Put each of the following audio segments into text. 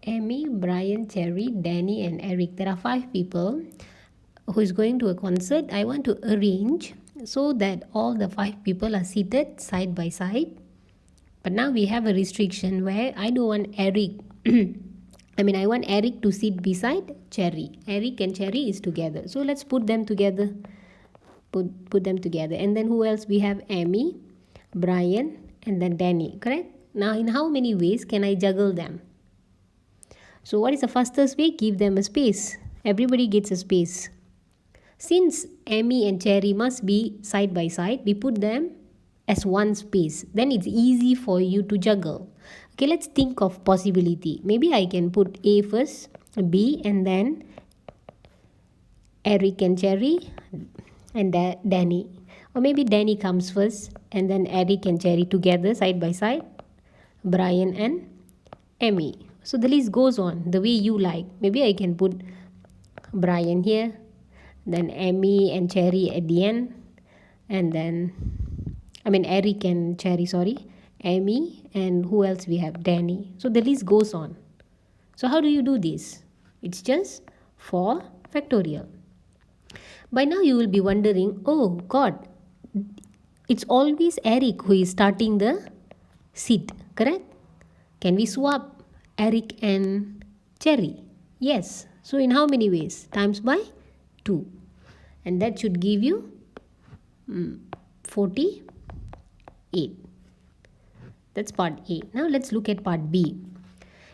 Amy, Brian, Cherry, Danny, and Eric. There are 5 people who is going to a concert. I want to arrange so that all the 5 people are seated side by side. But now we have a restriction where I don't want Eric. I want Eric to sit beside Cherry. Eric and Cherry is together. So let's put them together. Put them together. And then who else? We have Amy, Brian, and then Danny. Correct? Now in how many ways can I juggle them? So what is the fastest way? Give them a space. Everybody gets a space. Since Amy and Cherry must be side by side, we put them as one space. Then it's easy for you to juggle. Okay, let's think of possibility. Maybe I can put A first, B, and then Eric and Cherry, and Danny. Or maybe Danny comes first, and then Eric and Cherry together side by side, Brian and Amy. So the list goes on the way you like. Maybe I can put Brian here, then Amy and Cherry at the end, and then Eric and Cherry, Amy, and who else we have? Danny. So the list goes on. So how do you do this? It's just 4 factorial. By now you will be wondering, oh God, it's always Eric who is starting the seat, correct? Can we swap Eric and Cherry? Yes. So in how many ways? Times by 2. And that should give you 48. That's part A. Now let's look at part B.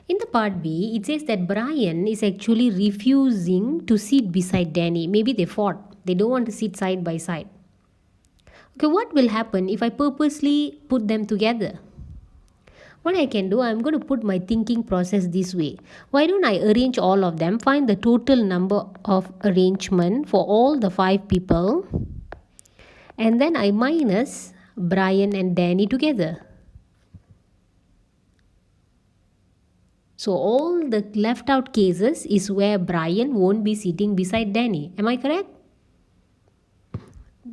In the part B, it says that Brian is actually refusing to sit beside Danny. Maybe they fought. They don't want to sit side by side. Okay, what will happen if I purposely put them together? What I can do, I'm going to put my thinking process this way. Why don't I arrange all of them, find the total number of arrangement for all the 5 people, and then I minus Brian and Danny together. So all the left out cases is where Brian won't be sitting beside Danny. Am I correct?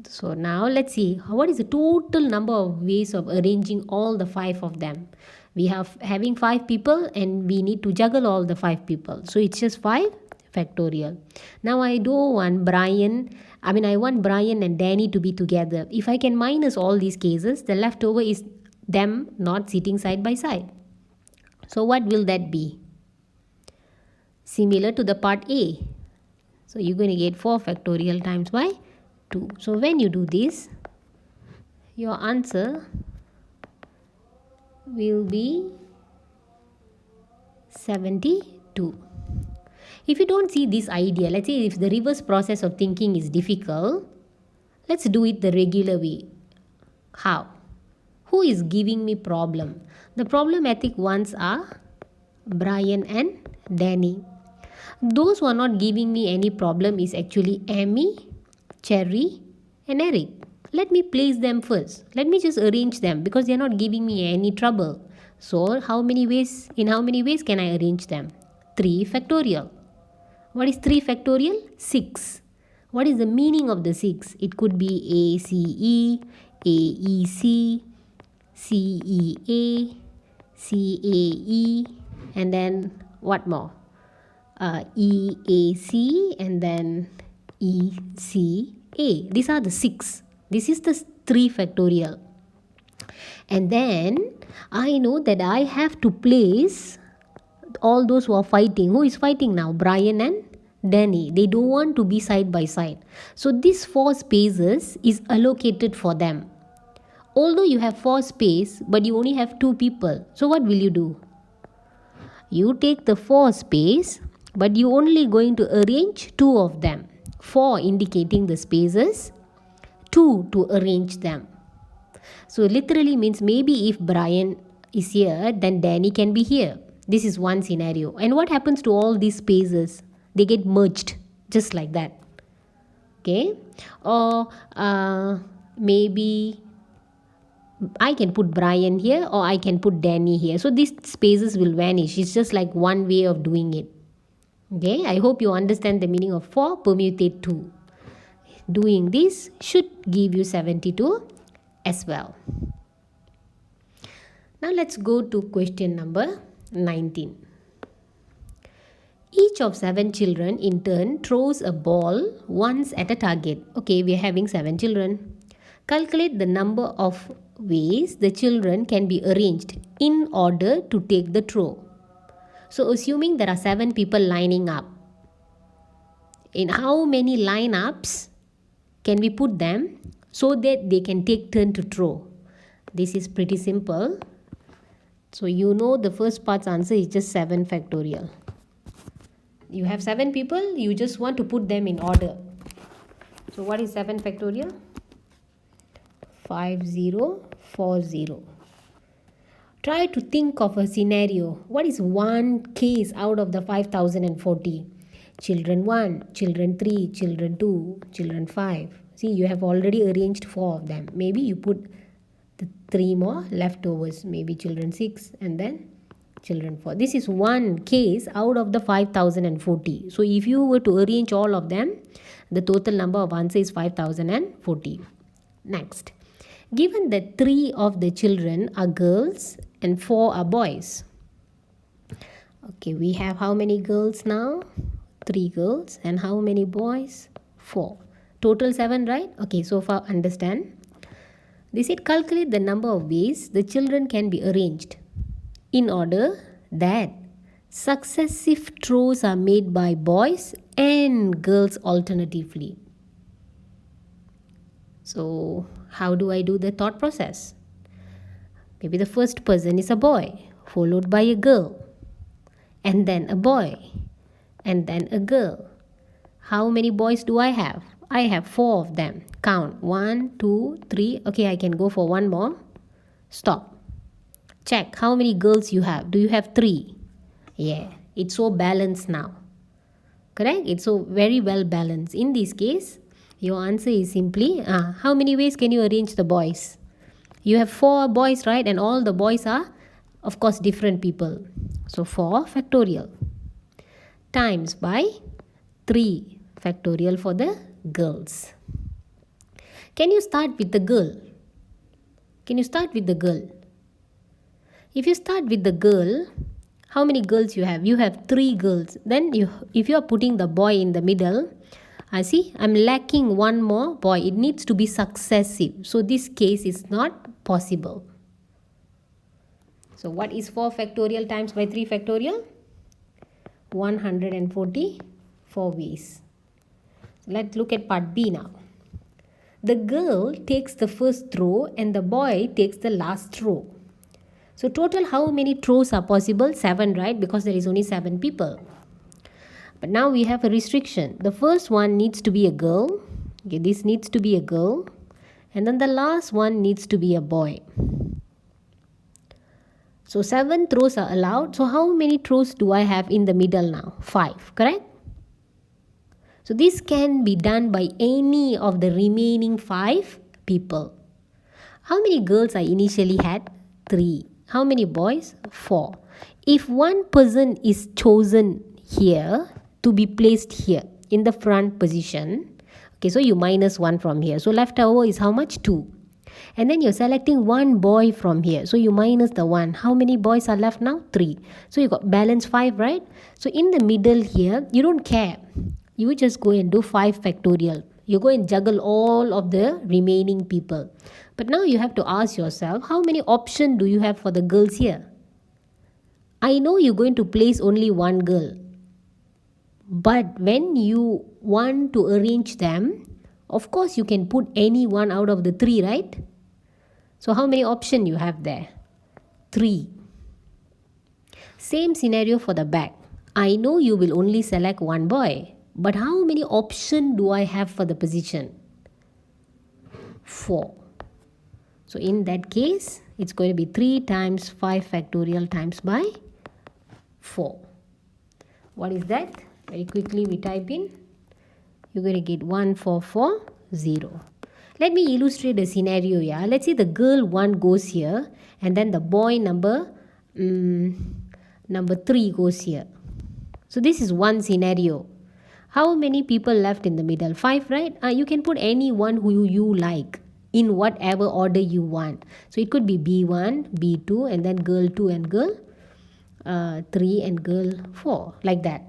So now let's see what is the total number of ways of arranging all the 5 of them. We have having 5 people and we need to juggle all the 5 people. So it's just 5 factorial. Now I don't want I want Brian and Danny to be together. If I can minus all these cases, the leftover is them not sitting side by side. So what will that be? Similar to the part A. So you're going to get 4 factorial times by 2. So when you do this, your answer will be 72. If you don't see this idea, let's say if the reverse process of thinking is difficult, let's do it the regular way. How? Who is giving me problem? The problematic ones are Brian and Danny. Those who are not giving me any problem is actually Amy, Cherry, and Eric. Let me place them first. Let me just arrange them because they are not giving me any trouble. So in how many ways can I arrange them? 3 factorial. What is 3 factorial? 6. What is the meaning of the 6? It could be ACE, AEC, CEA, CAE, and then what more? EAC, and then ECA. These are the 6. This is the 3 factorial. And then I know that I have to place all those who are fighting. Who is fighting now? Brian and Danny. They don't want to be side by side. So these 4 spaces is allocated for them. Although you have 4 space, but you only have 2 people. So what will you do? You take the 4 space, but you only going to arrange 2 of them. 4 indicating the spaces, 2 to arrange them. So literally means maybe if Brian is here, then Danny can be here. This is one scenario. And what happens to all these spaces? They get merged just like that. Okay. Or maybe I can put Brian here or I can put Danny here. So these spaces will vanish. It's just like one way of doing it. Okay. I hope you understand the meaning of 4 permutate 2. Doing this should give you 72 as well. Now let's go to question number 19. Each of 7 children in turn throws a ball once at a target. Okay, we are having 7 children. Calculate the number of ways the children can be arranged in order to take the throw. So assuming there are 7 people lining up, in how many lineups can we put them so that they can take turn to throw? This is pretty simple. So you know the first part's answer is just 7 factorial. You have 7 people, you just want to put them in order. So what is 7 factorial? 5040. Try to think of a scenario. What is one case out of the 5040? Children 1, children 3, children 2, children 5. See, you have already arranged 4 of them. Maybe you put the 3 more leftovers. Maybe children 6 and then children 4. This is one case out of the 5040. So if you were to arrange all of them, the total number of answer is 5040. Next. Given that 3 of the children are girls and 4 are boys. Okay, we have how many girls now? 3 girls. And how many boys? 4. Total 7, right? Okay, so far understand. They said calculate the number of ways the children can be arranged in order that successive throws are made by boys and girls alternatively. So how do I do the thought process? Maybe the first person is a boy, followed by a girl, and then a boy, and then a girl. How many boys do I have? I have 4 of them. Count 1, 2, 3. Okay, I can go for one more. Stop. Check how many girls you have. Do you have 3? Yeah, it's so balanced now. Correct? It's so very well balanced. In this case, your answer is simply, how many ways can you arrange the boys? You have 4 boys, right? And all the boys are, of course, different people. So 4 factorial times by 3 factorial for the girls. Can you start with the girl? Can you start with the girl? If you start with the girl, how many girls you have? You have 3 girls. Then if you are putting the boy in the middle, I see I'm lacking one more boy. It needs to be successive. So this case is not possible. So what is 4 factorial times by 3 factorial? 144 ways. Let's look at part B now. The girl takes the first throw and the boy takes the last throw. So total how many throws are possible? 7, right? Because there is only 7 people. But now we have a restriction. The first one needs to be a girl. Okay, this needs to be a girl. And then the last one needs to be a boy. So 7 throws are allowed. So how many throws do I have in the middle now? 5, correct? So this can be done by any of the remaining 5 people. How many girls I initially had? 3. How many boys? 4. If one person is chosen here to be placed here in the front position, okay, so you minus 1 from here. So left over is how much? 2. And then you're selecting one boy from here. So you minus the 1. How many boys are left now? 3. So you got balance 5, right? So in the middle here, you don't care. You just go and do 5 factorial. You go and juggle all of the remaining people. But now you have to ask yourself, how many options do you have for the girls here? I know you're going to place only one girl. But when you want to arrange them, of course you can put any one out of the 3, right? So how many options you have there? 3. Same scenario for the back. I know you will only select one boy. But how many options do I have for the position? 4. So in that case, it's going to be 3 times 5 factorial times by 4. What is that? Very quickly we type in. You're going to get 1440. Let me illustrate the scenario. Yeah, let's say the girl 1 goes here and then the boy number 3 goes here. So this is one scenario. How many people left in the middle? 5, right? You can put any one who you like in whatever order you want. So it could be B1, B2 and then girl 2 and girl 3 and girl 4, like that.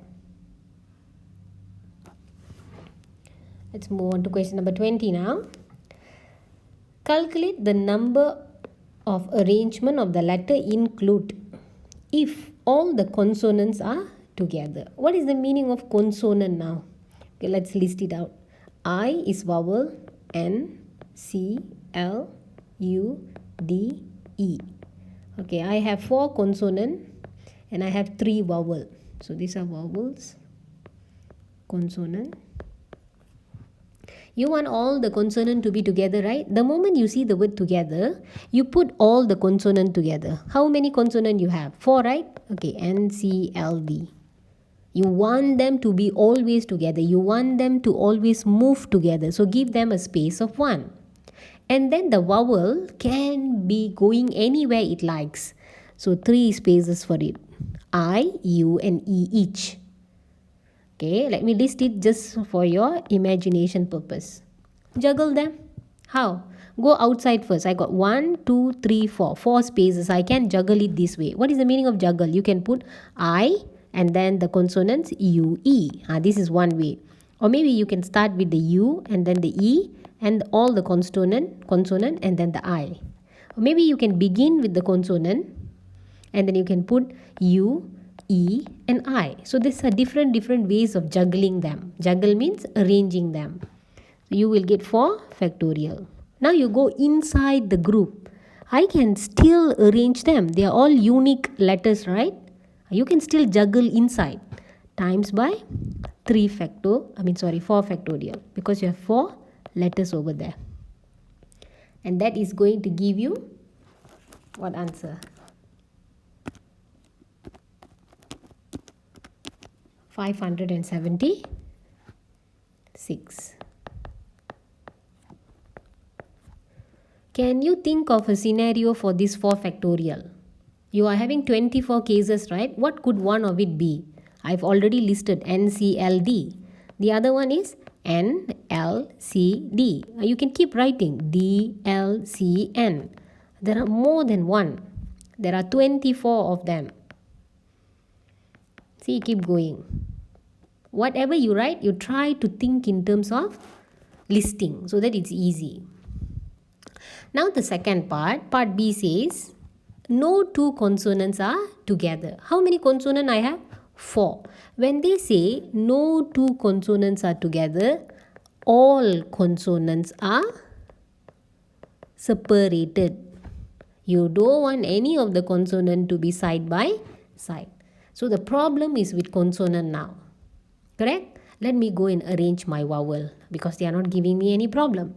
Let's move on to question number 20 now. Calculate the number of arrangement of the letter include if all the consonants are together. What is the meaning of consonant now? Okay, let's list it out. I is vowel, N, C, L, U, D, E. Okay, I have 4 consonant and I have 3 vowel. So these are vowels, consonant. You want all the consonant to be together, right? The moment you see the word together, you put all the consonant together. How many consonant you have? 4, right? Okay, N, C, L, D. You want them to be always together. You want them to always move together. So give them a space of 1. And then the vowel can be going anywhere it likes. So 3 spaces for it. I, U and E each. Okay, let me list it just for your imagination purpose. Juggle them. How? Go outside first. I got 1, 2, 3, 4. 4 spaces. I can juggle it this way. What is the meaning of juggle? You can put I and then the consonants U, E. This is one way. Or maybe you can start with the U and then the E and all the consonant and then the I. Or maybe you can begin with the consonant and then you can put U, E and I. So these are different ways of juggling them. Juggle means arranging them. So you will get 4 factorial. Now you go inside the group. I can still arrange them. They are all unique letters, right? You can still juggle inside. Times by 4 factorial. Because you have 4 letters over there. And that is going to give you what answer? 576. Can you think of a scenario for this 4 factorial? You are having 24 cases, right? What could one of it be? I've already listed NCLD. The other one is NLCD. You can keep writing DLCN. There are more than one. There are 24 of them. See, keep going. Whatever you write, you try to think in terms of listing so that it's easy. Now the second part B says, no 2 consonants are together. How many consonants I have? 4. When they say no 2 consonants are together, all consonants are separated. You don't want any of the consonant to be side by side. So the problem is with consonant now. Correct? Let me go and arrange my vowel because they are not giving me any problem.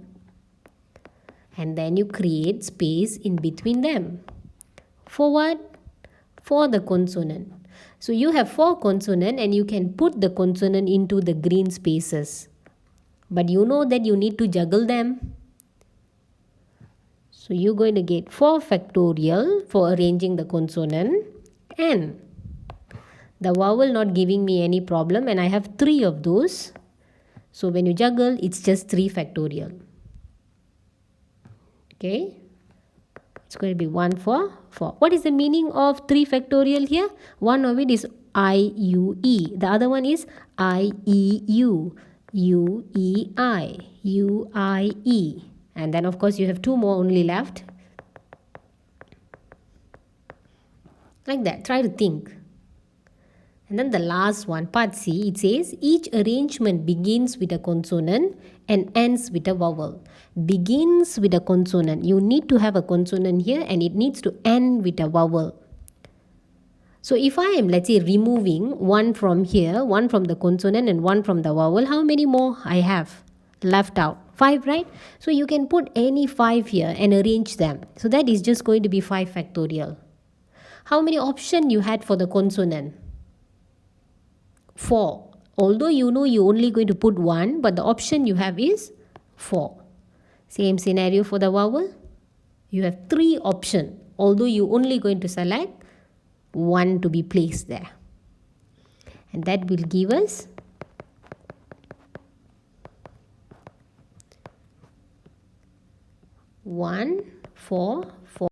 And then you create space in between them. For what? For the consonant. So you have 4 consonant and you can put the consonant into the green spaces. But you know that you need to juggle them. So you're going to get 4 factorial for arranging the consonant and the vowel not giving me any problem and I have 3 of those. So when you juggle, it's just 3 factorial. Okay. It's going to be 1 for 4. What is the meaning of 3 factorial here? One of it is IUE. The other one is IEU, UEI, UIE. And then of course you have 2 more only left. Like that. Try to think. And then the last one, part C, it says each arrangement begins with a consonant and ends with a vowel. Begins with a consonant. You need to have a consonant here and it needs to end with a vowel. So if I am, let's say, removing one from here, one from the consonant and one from the vowel, how many more I have left out? 5, right? So you can put any 5 here and arrange them. So that is just going to be 5 factorial. How many options you had for the consonant? 4. Although you know you're only going to put 1, but the option you have is 4. Same scenario for the vowel. You have 3 options, although you're only going to select 1 to be placed there. And that will give us 1, 4,